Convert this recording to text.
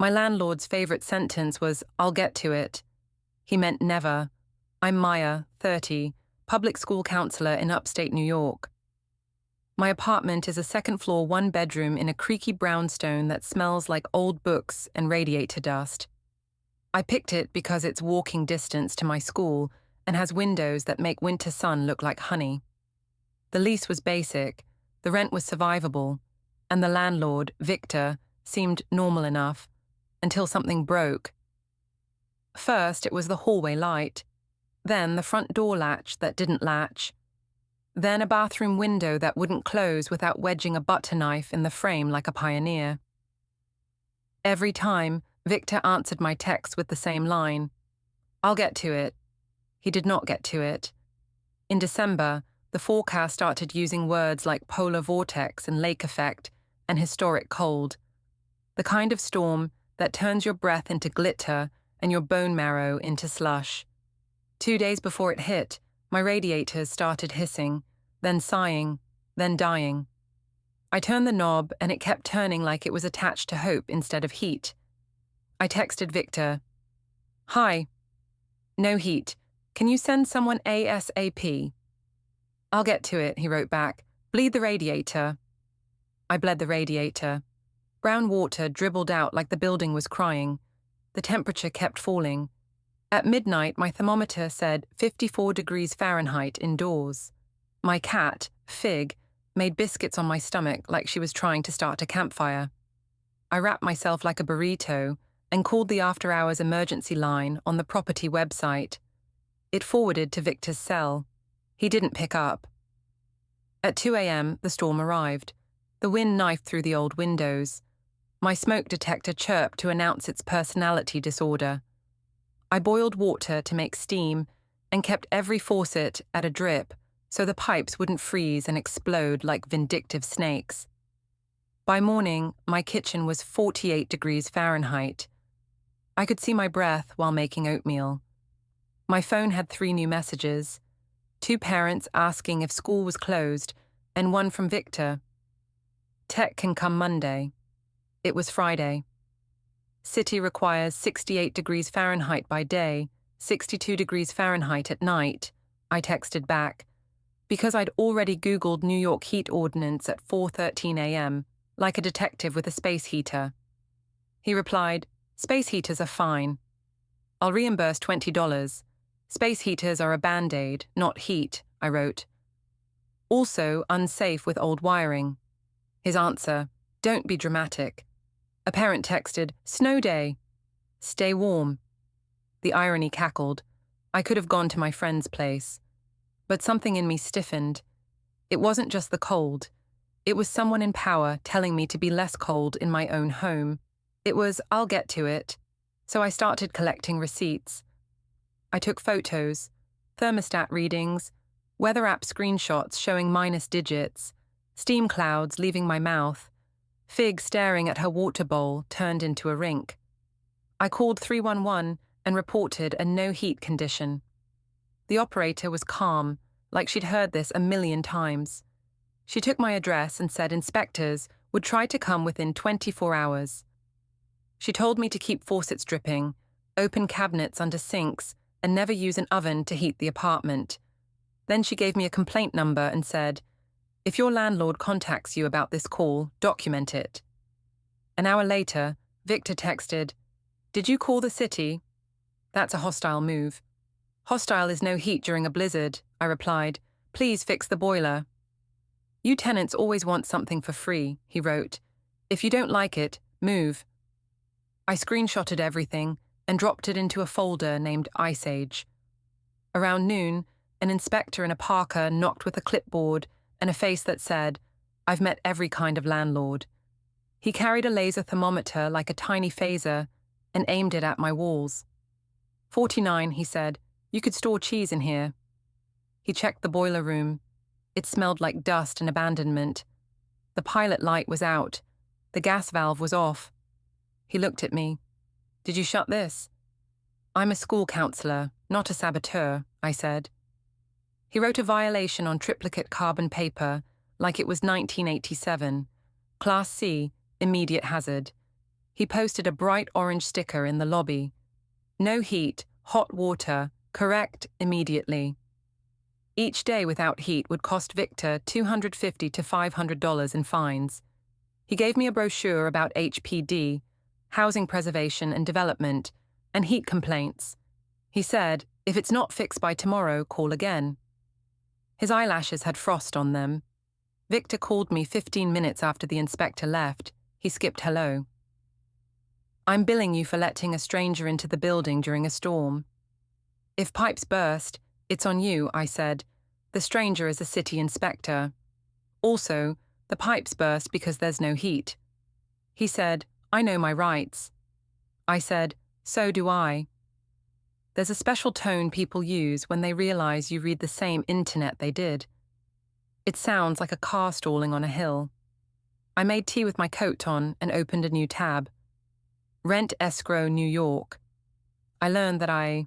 My landlord's favorite sentence was, "I'll get to it." He meant never. I'm Maya, 30, public school counselor in upstate New York. My apartment is a second-floor one-bedroom in a creaky brownstone that smells like old books and radiator dust. I picked it because it's walking distance to my school and has windows that make winter sun look like honey. The lease was basic, the rent was survivable, and the landlord, Victor, seemed normal enough, until something broke. First, it was the hallway light, then the front door latch that didn't latch, then a bathroom window that wouldn't close without wedging a butter knife in the frame like a pioneer. Every time, Victor answered my text with the same line. I'll get to it. He did not get to it. In December, the forecast started using words like polar vortex and lake effect and historic cold, the kind of storm that turns your breath into glitter and your bone marrow into slush. 2 days before it hit, my radiators started hissing, then sighing, then dying. I turned the knob and it kept turning like it was attached to hope instead of heat. I texted Victor, "Hi. No heat. Can you send someone ASAP?" "I'll get to it," he wrote back. "Bleed the radiator." I bled the radiator. Brown water dribbled out like the building was crying. The temperature kept falling. At midnight, my thermometer said 54 degrees Fahrenheit indoors. My cat, Fig, made biscuits on my stomach like she was trying to start a campfire. I wrapped myself like a burrito and called the after-hours emergency line on the property website. It forwarded to Victor's cell. He didn't pick up. At 2 a.m., the storm arrived. The wind knifed through the old windows. My smoke detector chirped to announce its personality disorder. I boiled water to make steam and kept every faucet at a drip so the pipes wouldn't freeze and explode like vindictive snakes. By morning, my kitchen was 48 degrees Fahrenheit. I could see my breath while making oatmeal. My phone had 3 new messages, 2 parents asking if school was closed, and 1 from Victor. Tech can come Monday. It was Friday. City requires 68 degrees Fahrenheit by day, 62 degrees Fahrenheit at night, I texted back, because I'd already Googled New York heat ordinance at 4:13 a.m., like a detective with a space heater. He replied, "Space heaters are fine. I'll reimburse $20. Space heaters are a band-aid, not heat," I wrote. Also unsafe with old wiring. His answer, "Don't be dramatic." A parent texted, "Snow day. Stay warm." The irony cackled. I could have gone to my friend's place. But something in me stiffened. It wasn't just the cold. It was someone in power telling me to be less cold in my own home. It was, "I'll get to it." So I started collecting receipts. I took photos, thermostat readings, weather app screenshots showing minus digits, steam clouds leaving my mouth, Fig staring at her water bowl turned into a rink. I called 311 and reported a no-heat condition. The operator was calm, like she'd heard this a million times. She took my address and said inspectors would try to come within 24 hours. She told me to keep faucets dripping, open cabinets under sinks, and never use an oven to heat the apartment. Then she gave me a complaint number and said, "If your landlord contacts you about this call, document it." An hour later, Victor texted, "Did you call the city?" "That's a hostile move." "Hostile is no heat during a blizzard," I replied. "Please fix the boiler." "You tenants always want something for free," he wrote. "If you don't like it, move." I screenshotted everything and dropped it into a folder named Ice Age. Around noon, an inspector in a parka knocked with a clipboard and a face that said, "I've met every kind of landlord." He carried a laser thermometer like a tiny phaser and aimed it at my walls. 49, he said. "You could store cheese in here." He checked the boiler room. It smelled like dust and abandonment. The pilot light was out. The gas valve was off. He looked at me. "Did you shut this?" "I'm a school counselor, not a saboteur," I said. He wrote a violation on triplicate carbon paper, like it was 1987. Class C, immediate hazard. He posted a bright orange sticker in the lobby. No heat, hot water, correct immediately. Each day without heat would cost Victor $250 to $500 in fines. He gave me a brochure about HPD, housing preservation and development, and heat complaints. He said, if it's not fixed by tomorrow, call again. His eyelashes had frost on them. Victor called me 15 minutes after the inspector left. He skipped hello. I'm billing you for letting a stranger into the building during a storm. If pipes burst, it's on you, I said. The stranger is a city inspector. Also, the pipes burst because there's no heat. He said, I know my rights. I said, so do I. There's a special tone people use when they realize you read the same internet they did. It sounds like a car stalling on a hill. I made tea with my coat on and opened a new tab. Rent escrow, New York. I learned that I